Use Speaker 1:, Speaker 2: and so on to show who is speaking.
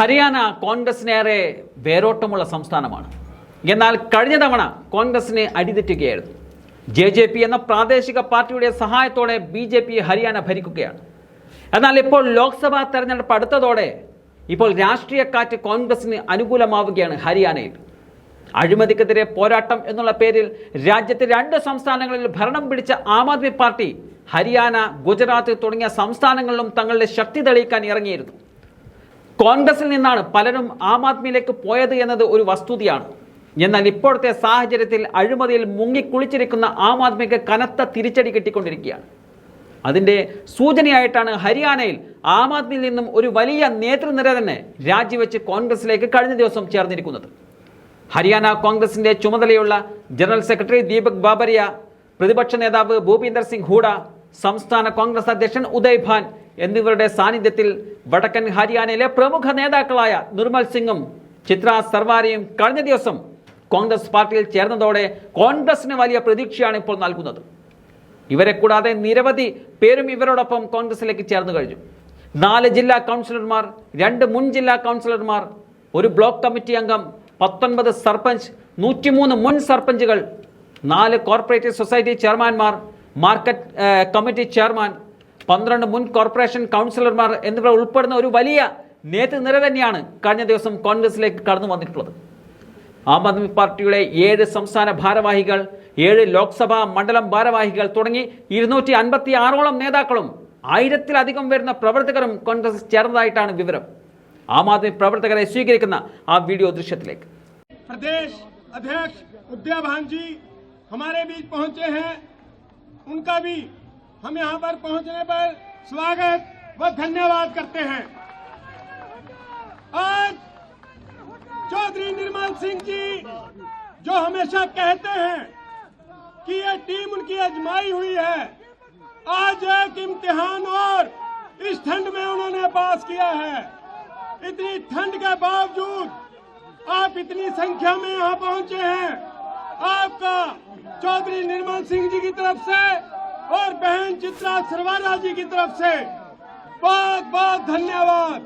Speaker 1: ഹരിയാന കോൺഗ്രസിനേറെ വേരോട്ടമുള്ള സംസ്ഥാനമാണ്. എന്നാൽ കഴിഞ്ഞ തവണ കോൺഗ്രസിനെ അടിതെറ്റുകയായിരുന്നു. JJP എന്ന പ്രാദേശിക പാർട്ടിയുടെ സഹായത്തോടെ BJP ഹരിയാന ഭരിക്കുകയാണ്. എന്നാൽ ഇപ്പോൾ ലോക്സഭാ തെരഞ്ഞെടുപ്പ് അടുത്തതോടെ ഇപ്പോൾ രാഷ്ട്രീയ കാറ്റ് കോൺഗ്രസിന് അനുകൂലമാവുകയാണ്. ഹരിയാനയിൽ അഴിമതിക്കെതിരെ പോരാട്ടം എന്നുള്ള പേരിൽ രാജ്യത്തെ 2 സംസ്ഥാനങ്ങളിൽ ഭരണം പിടിച്ച ആം ആദ്മി പാർട്ടി ഹരിയാന, ഗുജറാത്ത് തുടങ്ങിയ സംസ്ഥാനങ്ങളിലും തങ്ങളുടെ ശക്തി തെളിയിക്കാൻ ഇറങ്ങിയിരുന്നു. കോൺഗ്രസിൽ നിന്നാണ് പലരും ആം ആദ്മിയിലേക്ക് പോയത് എന്നത് ഒരു വസ്തുതയാണ്. എന്നാൽ ഇപ്പോഴത്തെ സാഹചര്യത്തിൽ അഴിമതിയിൽ മുങ്ങിക്കുളിച്ചിരിക്കുന്ന ആം ആദ്മിക്ക് കനത്ത തിരിച്ചടി കിട്ടിക്കൊണ്ടിരിക്കുകയാണ്. അതിൻ്റെ സൂചനയായിട്ടാണ് ഹരിയാനയിൽ ആം ആദ്മിയിൽ നിന്നും ഒരു വലിയ നേതൃനിര തന്നെ രാജിവെച്ച് കോൺഗ്രസിലേക്ക് കഴിഞ്ഞ ദിവസം ചേർന്നിരിക്കുന്നത്. ഹരിയാന കോൺഗ്രസിന്റെ ചുമതലയുള്ള ജനറൽ സെക്രട്ടറി ദീപക് ബാബരിയ, പ്രതിപക്ഷ നേതാവ് ഭൂപീന്ദർ സിംഗ് ഹൂഡ, സംസ്ഥാന കോൺഗ്രസ് അധ്യക്ഷൻ ഉദയ് ഭാൻ എന്നിവരുടെ സാന്നിധ്യത്തിൽ വടക്കൻ ഹരിയാനയിലെ പ്രമുഖ നേതാക്കളായ നിർമ്മൽ സിംഗും ചിത്ര സർവാരിയും കഴിഞ്ഞ ദിവസം കോൺഗ്രസ് പാർട്ടിയിൽ ചേർന്നതോടെ കോൺഗ്രസിന് വലിയ പ്രതീക്ഷയാണ് ഇപ്പോൾ നൽകുന്നത്. ഇവരെ കൂടാതെ നിരവധി പേരും ഇവരോടൊപ്പം കോൺഗ്രസിലേക്ക് ചേർന്നു കഴിഞ്ഞു. 4 ജില്ലാ കൗൺസിലർമാർ, 2 മുൻ ജില്ലാ കൗൺസിലർമാർ, 1 ബ്ലോക്ക് കമ്മിറ്റി അംഗം, 19 സർപഞ്ച്, 103 മുൻ സർപഞ്ചുകൾ, 4 കോർപ്പറേറ്റീവ് സൊസൈറ്റി ചെയർമാൻമാർ, മാർക്കറ്റ് കമ്മിറ്റി ചെയർമാൻ, 12 മുൻ കോർപ്പറേഷൻ കൗൺസിലർമാർ എന്നിവർ ഉൾപ്പെടുന്ന ഒരു വലിയ നേതൃനിര തന്നെയാണ് കഴിഞ്ഞ ദിവസം കോൺഗ്രസിലേക്ക് കടന്നു വന്നിട്ടുള്ളത്. ആം ആദ്മി പാർട്ടിയുടെ 7 സംസ്ഥാന ഭാരവാഹികൾ, 7 ലോക്സഭാ മണ്ഡലം ഭാരവാഹികൾ തുടങ്ങി 256ഓളം നേതാക്കളും 1000-ലധികം വരുന്ന പ്രവർത്തകരും കോൺഗ്രസ് ചേർന്നതായിട്ടാണ് വിവരം. आम आदमी प्रवर्तक स्वीകരിക്കുന്ന ആ വീഡിയോ ദൃശ്യത്തിലേക്ക്.
Speaker 2: प्रदेश अध्यक्ष उदय भान जी हमारे बीच पहुंचे हैं, उनका भी हम यहां पर पहुंचने पर स्वागत व धन्यवाद करते हैं। आज चौधरी निर्मल सिंह जी जो हमेशा कहते हैं कि ये टीम उनकी आजमाई हुई है, आज एक इम्तिहान और इस ठंड में उन्होंने पास किया है। इतनी ठंड के बावजूद आप इतनी संख्या में यहाँ पहुंचे हैं, आपका चौधरी निर्मल सिंह जी की तरफ से और बहन चित्रा सरवारा जी की तरफ से बहुत बहुत धन्यवाद।